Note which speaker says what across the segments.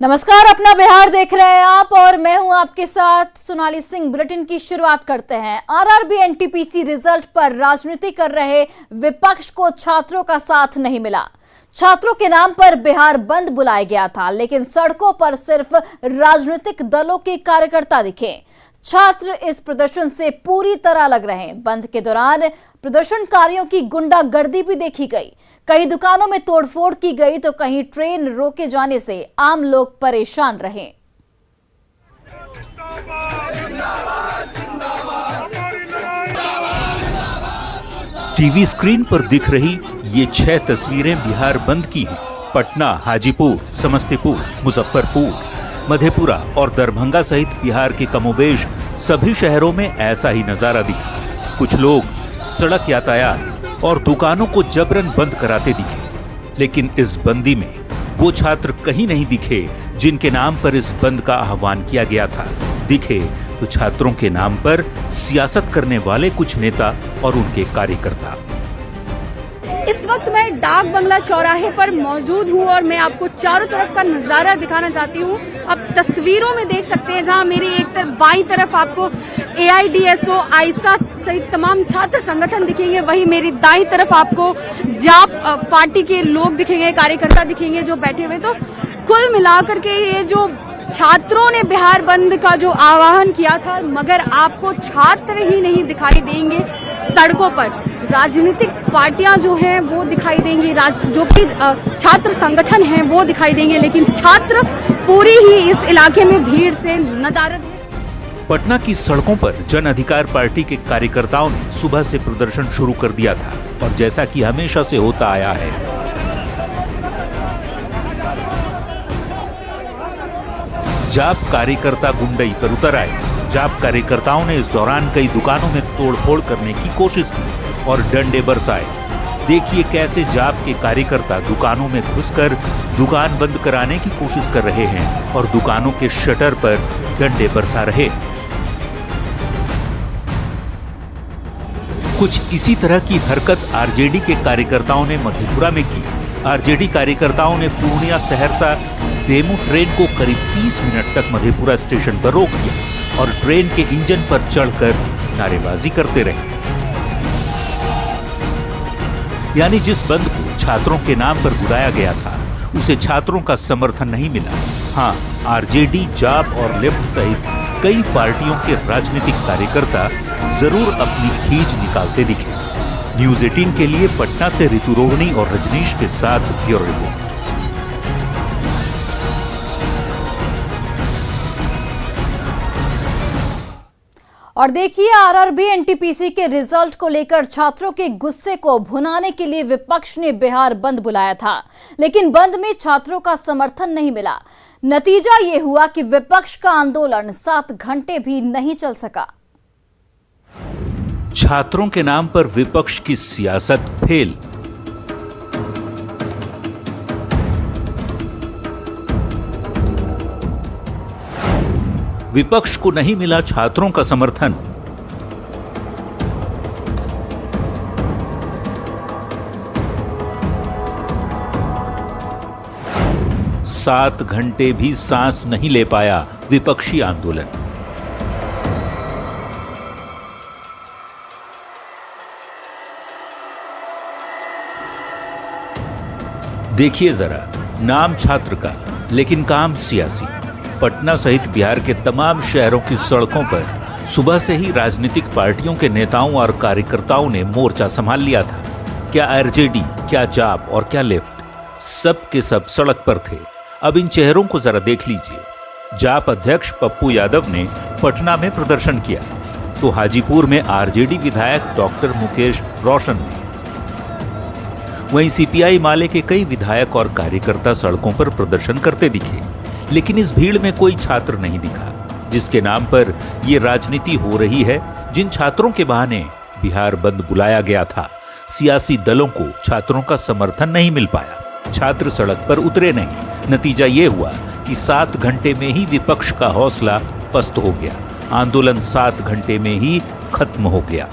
Speaker 1: नमस्कार, अपना बिहार देख रहे हैं आप और मैं हूं आपके साथ सोनाली सिंह। बुलेटिन की शुरुआत करते हैं। आरआरबी एनटीपीसी रिजल्ट पर राजनीति कर रहे विपक्ष को छात्रों का साथ नहीं मिला। छात्रों के नाम पर बिहार बंद बुलाया गया था, लेकिन सड़कों पर सिर्फ राजनीतिक दलों के कार्यकर्ता दिखे। छात्र इस प्रदर्शन से पूरी तरह अलग रहे। बंद के दौरान प्रदर्शनकारियों की गुंडागर्दी भी देखी गई। कहीं दुकानों में तोड़फोड़ की गई तो कहीं ट्रेन रोके जाने से आम लोग परेशान रहे।
Speaker 2: टीवी स्क्रीन पर दिख रही ये 6 तस्वीरें बिहार बंद की हैं। पटना, हाजीपुर, समस्तीपुर, मुजफ्फरपुर, मधेपुरा और दरभंगा सहित बिहार के कमोबेश सभी शहरों में ऐसा ही नजारा दिखा। कुछ लोग सड़क यातायात और दुकानों को जबरन बंद कराते दिखे, लेकिन इस बंदी में वो छात्र कहीं नहीं दिखे जिनके नाम पर इस बंद का आह्वान किया गया था। दिखे तो छात्रों के नाम पर सियासत करने वाले कुछ नेता और उनके कार्यकर्ता।
Speaker 3: इस वक्त मैं डाक बंगला चौराहे पर मौजूद हूँ और मैं आपको चारों तरफ का नजारा दिखाना चाहती हूँ। आप तस्वीरों में देख सकते हैं, जहाँ मेरी एक तरफ बाईं तरफ आपको एआईडीएसओ, आइसा सहित तमाम छात्र संगठन दिखेंगे, वहीं मेरी दाईं तरफ आपको जाप पार्टी के लोग दिखेंगे, कार्यकर्ता दिखेंगे जो बैठे हुए। तो कुल मिलाकर के ये जो छात्रों ने बिहार बंद का जो आह्वान किया था, मगर आपको छात्र ही नहीं दिखाई देंगे सड़कों पर। राजनीतिक पार्टियां जो हैं वो दिखाई देंगी, जो भी छात्र संगठन हैं वो दिखाई देंगे, लेकिन छात्र पूरी ही इस इलाके में भीड़ से नदारद है।
Speaker 2: पटना की सड़कों पर जन अधिकार पार्टी के कार्यकर्ताओं ने सुबह से प्रदर्शन शुरू कर दिया था और जैसा कि हमेशा से होता आया है, जाप कार्यकर्ता गुंडई पर उतर आए। जाप कार्यकर्ताओं ने इस दौरान कई दुकानों में तोड़फोड़ करने की कोशिश की और डंडे बरसाए। देखिए कैसे जाप के कार्यकर्ता दुकानों में घुसकर दुकान बंद कराने की कोशिश कर रहे हैं और दुकानों के शटर पर डंडे बरसा रहे। कुछ इसी तरह की हरकत आरजेडी के कार्यकर्ताओं ने मधेपुरा में की। आरजेडी कार्यकर्ताओं ने पूर्णिया सहरसा डेमू ट्रेन को करीब 30 मिनट तक मधेपुरा स्टेशन पर रोक दिया और ट्रेन के इंजन पर चढ़कर नारेबाजी करते रहे। यानी जिस बंद को छात्रों के नाम पर बुलाया गया था, उसे छात्रों का समर्थन नहीं मिला। हाँ, आरजेडी, जाप और लेफ्ट सहित कई पार्टियों के राजनीतिक कार्यकर्ता जरूर अपनी खींच निकालते दिखे। न्यूज़ 18 के लिए पटना से ऋतु रोहिणी और रजनीश के साथ ब्यूरो रिपोर्ट।
Speaker 1: और देखिए, आरआरबी एनटीपीसी के रिजल्ट को लेकर छात्रों के गुस्से को भुनाने के लिए विपक्ष ने बिहार बंद बुलाया था, लेकिन बंद में छात्रों का समर्थन नहीं मिला। नतीजा ये हुआ कि विपक्ष का आंदोलन 7 घंटे भी नहीं चल सका।
Speaker 2: छात्रों के नाम पर विपक्ष की सियासत फेल। विपक्ष को नहीं मिला छात्रों का समर्थन। सात घंटे भी सांस नहीं ले पाया विपक्षी आंदोलन। देखिए जरा, नाम छात्र का लेकिन काम सियासी। पटना सहित बिहार के तमाम शहरों की सड़कों पर सुबह से ही राजनीतिक पार्टियों के नेताओं और कार्यकर्ताओं ने मोर्चा संभाल लिया था। क्या आरजेडी, क्या जाप और क्या लेफ्ट, सब के सब सड़क पर थे। अब इन चेहरों को जरा देख लीजिए। जाप अध्यक्ष पप्पू यादव ने पटना में प्रदर्शन किया, तो हाजीपुर में आरजेडी विधायक डॉक्टर मुकेश रोशन ने। वहीं सीपीआई माले के कई विधायक और कार्यकर्ता सड़कों पर प्रदर्शन करते दिखे, लेकिन इस भीड़ में कोई छात्र नहीं दिखा, जिसके नाम पर ये राजनीति हो रही है। जिन छात्रों के बहाने बिहार बंद बुलाया गया था, सियासी दलों को छात्रों का समर्थन नहीं मिल पाया। छात्र सड़क पर उतरे नहीं। नतीजा ये हुआ कि 7 घंटे में ही विपक्ष का हौसला पस्त हो गया। आंदोलन 7 घंटे में ही खत्म हो गया।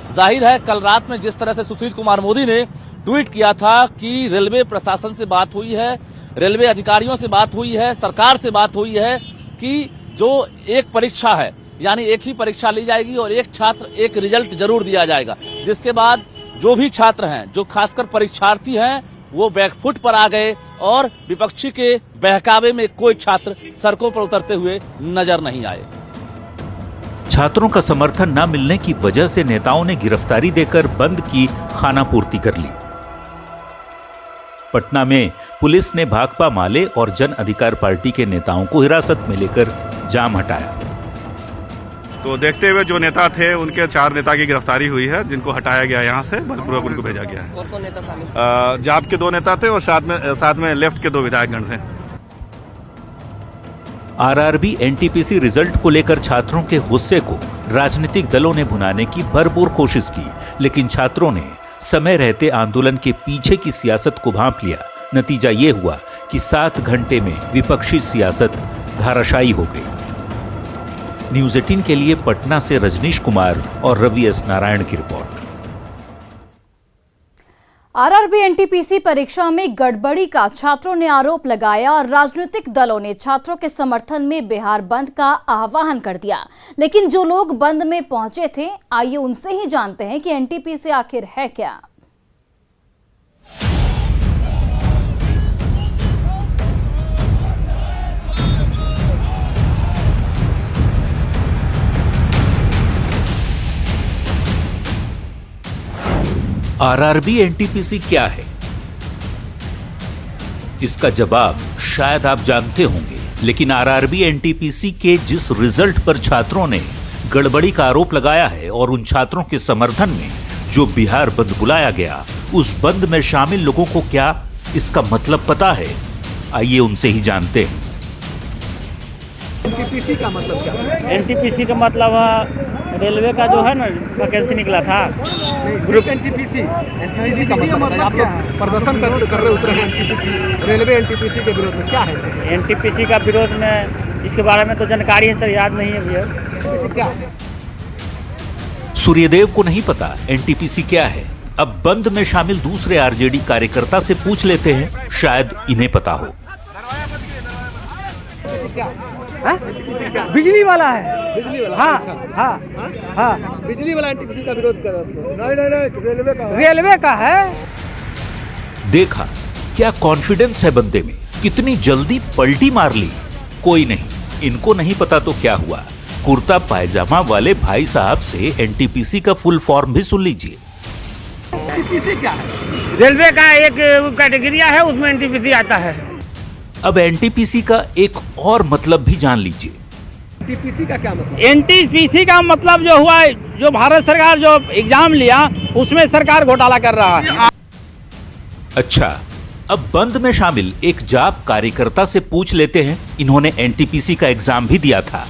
Speaker 4: जाहिर है, कल रात में जिस तरह से सुशील कुमार मोदी ने ट्वीट किया था कि रेलवे प्रशासन से बात हुई है रेलवे अधिकारियों से बात हुई है, सरकार से बात हुई है कि जो एक परीक्षा है, यानी एक ही परीक्षा ली जाएगी और एक छात्र एक रिजल्ट जरूर दिया जाएगा, जिसके बाद जो भी छात्र हैं, जो खासकर परीक्षार्थी हैं, वो बैकफुट पर आ गए और विपक्षी के बहकावे में कोई छात्र सड़कों पर उतरते हुए नजर नहीं आए।
Speaker 2: छात्रों का समर्थन न मिलने की वजह से नेताओं ने गिरफ्तारी देकर बंद की खानापूर्ति कर ली। पटना में पुलिस ने भाकपा माले और जन अधिकार पार्टी के नेताओं को हिरासत में लेकर जाम हटाया।
Speaker 5: तो देखते हुए जो नेता थे उनके 4 नेता की गिरफ्तारी हुई है, जिनको हटाया गया यहाँ से, बलपूर्वक उनको भेजा गया है।
Speaker 3: कौन नेता शामिल?
Speaker 5: जाप के 2 नेता थे और साथ में लेफ्ट के 2 विधायकगण थे।
Speaker 2: आरआरबी एनटीपीसी रिजल्ट को लेकर छात्रों के गुस्से को राजनीतिक दलों ने भुनाने की भरपूर कोशिश की, लेकिन छात्रों ने समय रहते आंदोलन के पीछे की सियासत को भांप लिया। नतीजा ये हुआ कि 7 घंटे में विपक्षी सियासत धाराशायी हो गई। न्यूज़ 18 के लिए पटना से रजनीश कुमार और रवि एस नारायण की रिपोर्ट।
Speaker 1: आरआरबी एनटीपीसी परीक्षा में गड़बड़ी का छात्रों ने आरोप लगाया और राजनीतिक दलों ने छात्रों के समर्थन में बिहार बंद का आह्वान कर दिया। लेकिन जो लोग बंद में पहुंचे थे, आइए उनसे ही जानते हैं कि एनटीपीसी आखिर है क्या।
Speaker 2: आरआरबी एनटीपीसी क्या है? इसका जवाब शायद आप जानते होंगे, लेकिन आरआरबी एनटीपीसी के जिस रिजल्ट पर छात्रों ने गड़बड़ी का आरोप लगाया है और उन छात्रों के समर्थन में जो बिहार बंद बुलाया गया, उस बंद में शामिल लोगों को क्या इसका मतलब पता है? आइए उनसे ही जानते हैं।
Speaker 6: एनटीपीसी का मतलब क्या है?
Speaker 7: एनटीपीसी का मतलब रेलवे का जो है ना वैकेंसी निकला था।
Speaker 6: ग्रुप एनटीपीसी का मतलब है, आप लोग प्रदर्शन कर रहे उतरे हैं एनटीपीसी, रेलवे एनटीपीसी के विरोध में क्या है?
Speaker 7: एनटीपीसी का विरोध में इसके बारे में तो जानकारी है सर, याद नहीं है भैया।
Speaker 6: एनटीपीसी क्या है?
Speaker 2: सूर्यदेव को नहीं पता एनटीपीसी क्या है। अब बंद में शामिल दूसरे आरजेडी कार्यकर्ता से पूछ लेते हैं, शायद इन्हें पता हो।
Speaker 6: बिजली वाला है। बिजली वाला? हाँ, अच्छा। हाँ, हाँ, बिजली वाला एनटीपीसी का विरोध कर रहा है। नहीं, रेलवे का है।
Speaker 2: देखा क्या कॉन्फिडेंस है बंदे में, कितनी जल्दी पलटी मार ली। कोई नहीं, इनको नहीं पता तो क्या हुआ। कुर्ता पायजामा वाले भाई साहब से एनटीपीसी का फुल फॉर्म भी सुन लीजिए।
Speaker 6: एनटीपीसी क्या है?
Speaker 7: रेलवे का एक कैटेगरी है, उसमें एनटीपीसी आता है।
Speaker 2: अब एनटीपीसी का एक और मतलब भी जान लीजिए।
Speaker 6: एनटीपीसी का क्या मतलब?
Speaker 7: एनटीपीसी का मतलब जो हुआ, जो भारत सरकार जो एग्जाम लिया उसमें सरकार घोटाला कर रहा है।
Speaker 2: अच्छा, अब बंद में शामिल एक जाप कार्यकर्ता से पूछ लेते हैं, इन्होंने एनटीपीसी का एग्जाम भी दिया था।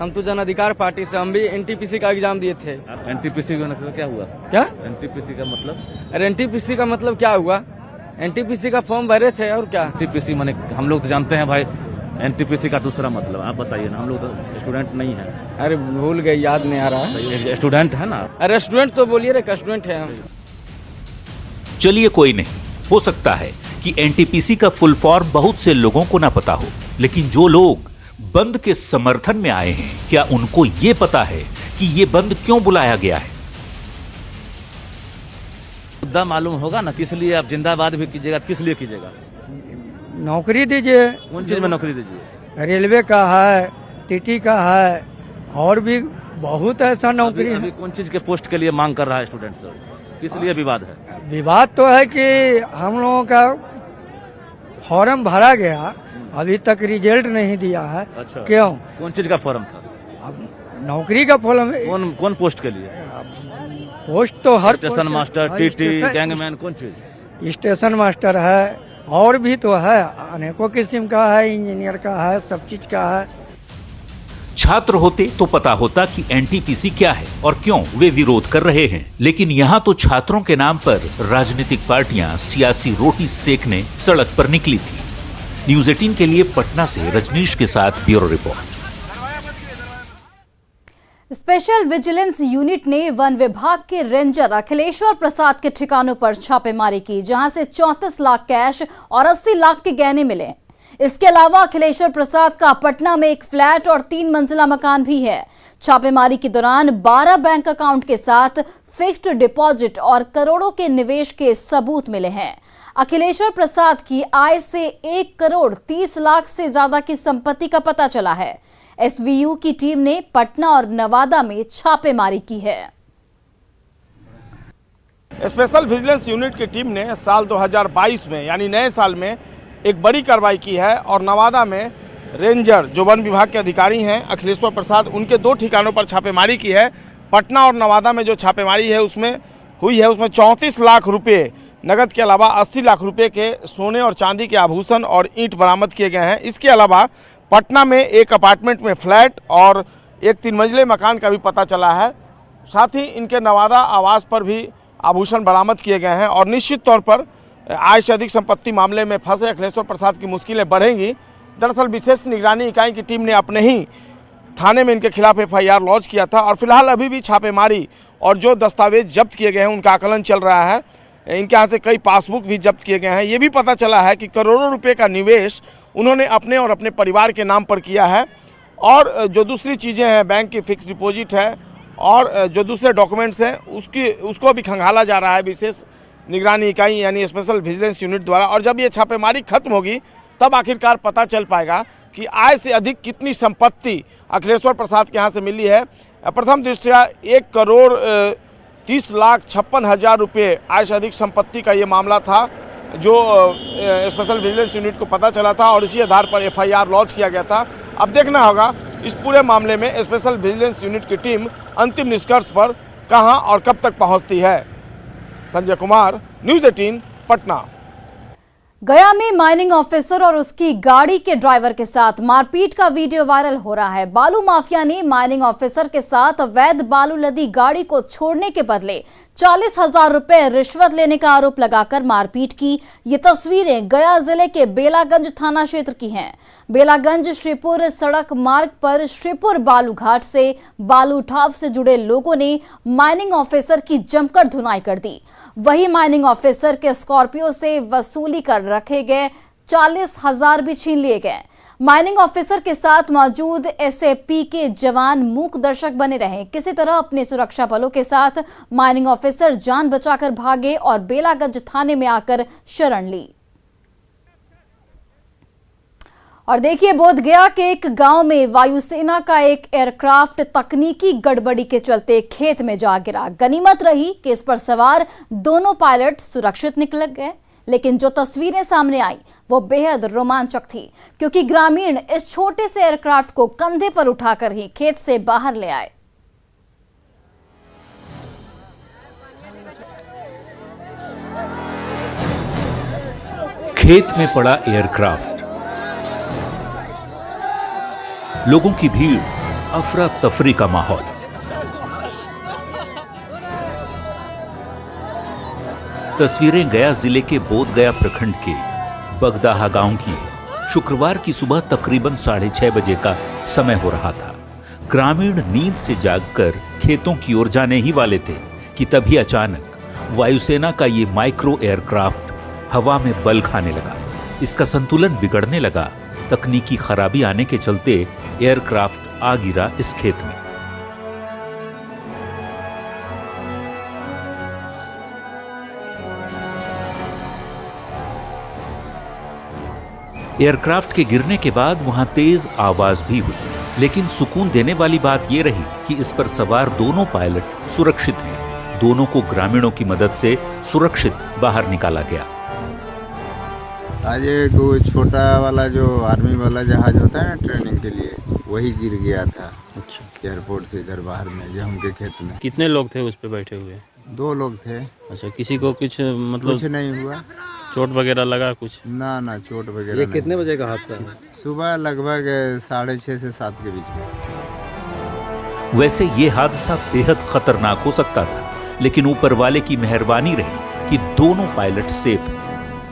Speaker 8: हम तो जन अधिकार पार्टी से, हम भी एनटीपीसी का एग्जाम दिए थे।
Speaker 4: एनटीपीसी का मतलब क्या हुआ?
Speaker 8: क्या
Speaker 4: एनटीपीसी का मतलब?
Speaker 8: अरे एनटीपीसी का मतलब क्या हुआ? एनटीपीसी का फॉर्म भरे थे और क्या?
Speaker 4: एनटीपीसी माने हम लोग तो जानते हैं भाई, एनटीपीसी का दूसरा मतलब आप बताइए ना, हम लोग तो स्टूडेंट नहीं है।
Speaker 8: अरे भूल गए, याद नहीं आ रहा है।
Speaker 4: स्टूडेंट है ना?
Speaker 8: अरे स्टूडेंट तो बोलिए रे, स्टूडेंट है हम।
Speaker 2: चलिए कोई नहीं, हो सकता है कि एनटीपीसी का फुल फॉर्म बहुत से लोगों को ना पता हो, लेकिन जो लोग बंद के समर्थन में आए हैं, क्या उनको ये पता है कि ये बंद क्यों बुलाया गया है?
Speaker 4: मुद्दा मालूम होगा ना, किस लिए आप जिंदाबाद भी कीजिएगा, किस लिए कीजिएगा?
Speaker 6: नौकरी दीजिए।
Speaker 4: कौन चीज में नौकरी दीजिए?
Speaker 6: रेलवे का है, टीटी का है, और भी बहुत ऐसा नौकरी
Speaker 4: अभी कौन चीज के पोस्ट के लिए मांग कर रहा है स्टूडेंट सर? किस लिए विवाद है?
Speaker 6: विवाद तो है कि हम लोगों का फॉर्म भरा गया, अभी तक रिजल्ट नहीं दिया है।
Speaker 4: अच्छा।
Speaker 6: क्यों?
Speaker 4: कौन चीज का फॉर्म था?
Speaker 6: अब नौकरी का फॉर्म।
Speaker 4: कौन पोस्ट के लिए?
Speaker 6: पोस्ट तो हर
Speaker 4: स्टेशन मास्टर, टीटी, गैंगमैन, कौन चीज?
Speaker 6: स्टेशन मास्टर है, और भी तो है, अनेकों किस्म का है, इंजीनियर का है, सब चीज का है।
Speaker 2: छात्र होते तो पता होता कि एनटीपीसी क्या है और क्यों वे विरोध कर रहे हैं, लेकिन यहाँ तो छात्रों के नाम पर राजनीतिक पार्टियां सियासी रोटी सेकने सड़क पर निकली थी। न्यूज़ 18 के लिए पटना से रजनीश के साथ bureau report.
Speaker 1: Special vigilance unit ने वन विभाग के रेंजर अखिलेश्वर प्रसाद के ठिकानों पर छापेमारी की, जहां से 34 लाख कैश और 80 लाख के गहने मिले। इसके अलावा अखिलेश्वर प्रसाद का पटना में एक फ्लैट और 3 मंजिला मकान भी है। छापेमारी के दौरान 12 बैंक अकाउंट के साथ फिक्स्ड डिपॉजिट और करोड़ों के निवेश के सबूत मिले हैं। अखिलेश्वर प्रसाद की आय से 1 करोड़ 30 लाख से ज्यादा की संपत्ति का पता चला है। एसवीयू की टीम ने पटना और नवादा में छापेमारी की है।
Speaker 9: स्पेशल विजिलेंस यूनिट की टीम ने साल 2022 में यानी नए साल में एक बड़ी कार्रवाई की है और नवादा में रेंजर जो वन विभाग के अधिकारी हैं अखिलेश्वर प्रसाद, उनके 2 ठिकानों पर छापेमारी की है। पटना और नवादा में जो छापेमारी है उसमें 34 लाख रुपए नगद के अलावा 80 लाख रुपए के सोने और चांदी के आभूषण और ईंट बरामद किए गए हैं। इसके अलावा पटना में एक अपार्टमेंट में फ्लैट और एक 3 मंजिले मकान का भी पता चला है। साथ ही इनके नवादा आवास पर भी आभूषण बरामद किए गए हैं और निश्चित तौर पर आय से अधिक संपत्ति मामले में फंसे अखिलेश्वर प्रसाद की मुश्किलें बढ़ेंगी। दरअसल विशेष निगरानी इकाई की टीम ने अपने ही थाने में इनके खिलाफ FIR लॉन्च किया था और फिलहाल अभी भी छापेमारी और जो दस्तावेज जब्त किए गए हैं उनका आकलन चल रहा है। इनके यहाँ से कई पासबुक भी जब्त किए गए हैं। ये भी पता चला है कि करोड़ों रुपए का निवेश उन्होंने अपने और अपने परिवार के नाम पर किया है और जो दूसरी चीज़ें हैं, बैंक की फिक्स डिपॉजिट है और जो दूसरे डॉक्यूमेंट्स हैं उसको भी खंगाला जा रहा है विशेष निगरानी इकाई यानी स्पेशल विजिलेंस यूनिट द्वारा। और जब ये छापेमारी खत्म होगी तब आखिरकार पता चल पाएगा कि आय से अधिक कितनी संपत्ति अखिलेश्वर प्रसाद के यहाँ से मिली है। प्रथम दृष्टया 1 करोड़ 30 लाख 56 हज़ार रुपये आय से अधिक संपत्ति का ये मामला था जो स्पेशल विजिलेंस यूनिट को पता चला था और इसी आधार पर FIR लॉन्च किया गया था। अब देखना होगा इस पूरे मामले में स्पेशल विजिलेंस यूनिट की टीम अंतिम निष्कर्ष पर कहां और कब तक पहुंचती है। संजय कुमार, न्यूज़ 18 पटना।
Speaker 1: गया में माइनिंग ऑफिसर और उसकी गाड़ी के ड्राइवर के साथ मारपीट का वीडियो वायरल हो रहा है। बालू माफिया ने माइनिंग ऑफिसर के साथ अवैध बालू लदी गाड़ी को छोड़ने के बदले 40,000 रुपए रिश्वत लेने का आरोप लगाकर मारपीट की। ये तस्वीरें गया जिले के बेलागंज थाना क्षेत्र की हैं। बेलागंज श्रीपुर सड़क मार्ग पर श्रीपुर बालू घाट से बालू उठाव से जुड़े लोगों ने माइनिंग ऑफिसर की जमकर धुनाई कर दी। वही माइनिंग ऑफिसर के स्कॉर्पियो से वसूली कर रखे गए 40,000 भी छीन लिए गए। माइनिंग ऑफिसर के साथ मौजूद SAP के जवान मूक दर्शक बने रहे। किसी तरह अपने सुरक्षा बलों के साथ माइनिंग ऑफिसर जान बचाकर भागे और बेलागंज थाने में आकर शरण ली। और देखिए, बोधगया के एक गांव में वायुसेना का एक एयरक्राफ्ट तकनीकी गड़बड़ी के चलते खेत में जा गिरा। गनीमत रही कि इस पर सवार दोनों पायलट सुरक्षित निकल गए, लेकिन जो तस्वीरें सामने आई वो बेहद रोमांचक थी, क्योंकि ग्रामीण इस छोटे से एयरक्राफ्ट को कंधे पर उठाकर ही खेत से बाहर ले आए।
Speaker 2: खेत में पड़ा एयरक्राफ्ट, लोगों की भीड़, अफरा तफरी का माहौल। तस्वीरें गया जिले के बोधगया प्रखंड के बगदाहा गांव की। शुक्रवार की सुबह तकरीबन 6:30 बजे का समय हो रहा था। ग्रामीण नींद से जागकर खेतों की ओर जाने ही वाले थे कि तभी अचानक वायुसेना का ये माइक्रो एयरक्राफ्ट हवा में बल खाने लगा। इसका संतुलन बिगड़ने लगा। तकनीकी खराबी आने के चलते एयरक्राफ्ट आ गिरा इस खेत में। एयरक्राफ्ट के गिरने के बाद वहां तेज आवाज भी हुई, लेकिन सुकून देने वाली बात यह रही कि इस पर सवार दोनों पायलट सुरक्षित हैं। दोनों को ग्रामीणों की मदद से सुरक्षित बाहर निकाला गया।
Speaker 10: आज एक वो छोटा वाला जो आर्मी वाला जहाज होता है ना ट्रेनिंग के लिए, वही गिर गया था। अच्छा। एयरपोर्ट से इधर बाहर में जो उनके खेत में।
Speaker 11: कितने लोग थे उस पे बैठे हुए?
Speaker 10: 2 लोग थे।
Speaker 11: अच्छा, किसी को कुछ मतलब
Speaker 10: कुछ नहीं हुआ?
Speaker 11: चोट वगैरह लगा कुछ?
Speaker 10: ना चोट वगैरह।
Speaker 6: ये कितने बजे का हादसा है?
Speaker 10: सुबह लगभग 6:30 से 7 के बीच में।
Speaker 2: वैसे ये हादसा बेहद खतरनाक हो सकता था, लेकिन ऊपर वाले की मेहरबानी रही कि दोनों पायलट सेफ हैं।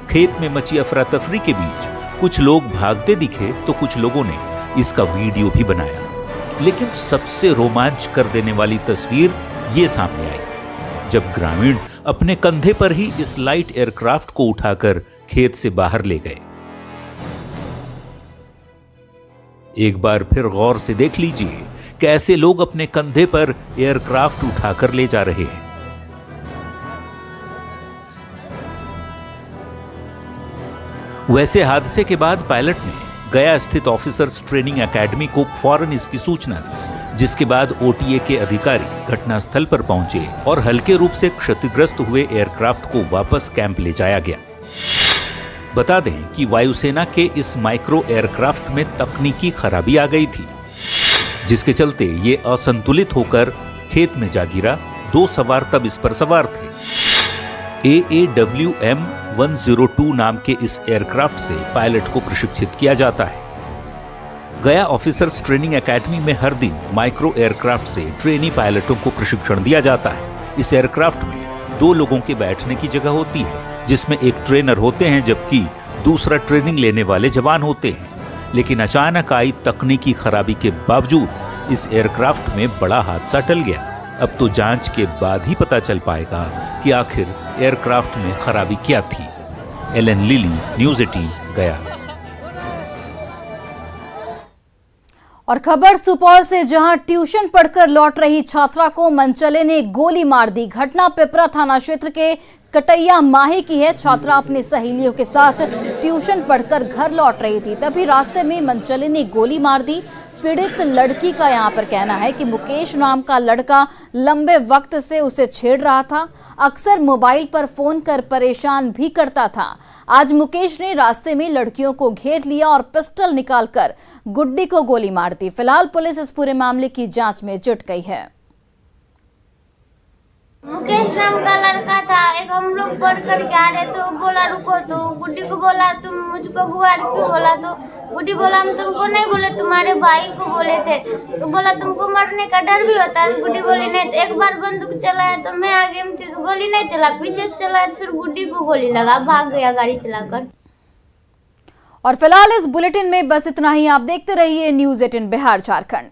Speaker 2: खेत में मची अफरा तफरी के बीच कुछ लोग भागते दिखे तो कुछ लोगों ने इसका वीडियो भी बनाया। लेकिन सबसे रोमांच कर देने वाली तस्वीर ये सामने आई जब ग्रामीण अपने कंधे पर ही इस लाइट एयरक्राफ्ट को उठाकर खेत से बाहर ले गए। एक बार फिर गौर से देख लीजिए कैसे लोग अपने कंधे पर एयरक्राफ्ट उठाकर ले जा रहे हैं। वैसे हादसे के बाद पायलट ने गया स्थित ऑफिसर्स ट्रेनिंग एकेडमी को फौरन इसकी सूचना दी, जिसके बाद ओटीए के अधिकारी घटनास्थल पर पहुंचे और हल्के रूप से क्षतिग्रस्त हुए एयरक्राफ्ट को वापस कैंप ले जाया गया। बता दें कि वायुसेना के इस माइक्रो एयरक्राफ्ट में तकनीकी खराबी आ गई थी, जिसके चलते ये असंतुलित होकर खेत में जा गिरा। 2 सवार तब इस पर सवार थे। AAWM 102 नाम के इस एयरक्राफ्ट से पायलट को प्रशिक्षित किया जाता है। गया ऑफिसर्स ट्रेनिंग एकेडमी में हर दिन माइक्रो एयरक्राफ्ट से ट्रेनी पायलटों को प्रशिक्षण दिया जाता है। इस एयरक्राफ्ट में 2 लोगों के बैठने की जगह होती है, जिसमें एक ट्रेनर होते हैं जबकि दूसरा ट्रेनिंग लेने वाले जवान होते हैं। लेकिन अचानक आई तकनीकी खराबी के बावजूद इस एयरक्राफ्ट में बड़ा हादसा टल गया। अब तो जांच के बाद ही पता चल पाएगा कि आखिर एयरक्राफ्ट में खराबी क्या थी। एलन लिली, न्यूज़ 18 गया।
Speaker 1: और खबर सुपौल से, जहां ट्यूशन पढ़कर लौट रही छात्रा को मनचले ने गोली मार दी। घटना पिपरा थाना क्षेत्र के कटैया माही की है। छात्रा अपनी सहेलियों के साथ ट्यूशन पढ़कर घर लौट रही थी, तभी रास्ते में मनचले ने गोली मार दी। पीड़ित लड़की का यहां पर कहना है कि मुकेश नाम का लड़का लंबे वक्त से उसे छेड़ रहा था, अक्सर मोबाइल पर फोन कर परेशान भी करता था। आज मुकेश ने रास्ते में लड़कियों को घेर लिया और पिस्टल निकालकर गुड्डी को गोली मार दी। फिलहाल पुलिस इस पूरे मामले की जांच में जुट गई है।
Speaker 12: मुकेश नाम का लड़का था, एक हम लोग पढ़ कर के आ रहे तो बोला रुको, तो गुड्डी को बोला तुम मुझको बुआ क्यों बोला, तो गुड्डी बोला हम तुमको नहीं बोले, तुम्हारे भाई को बोले थे। तो बोला तुमको मरने का डर भी होता है। गुड्डी बोली नहीं। तो एक बार बंदूक चलाया तो मैं आगे में थी तो गोली नहीं चला, पीछे से चलाया, फिर गुड्डी को गोली लगा, भाग गया गाड़ी चलाकर।
Speaker 1: और फिलहाल इस बुलेटिन में बस इतना ही। आप देखते रहिए न्यूज़ 18 बिहार झारखंड।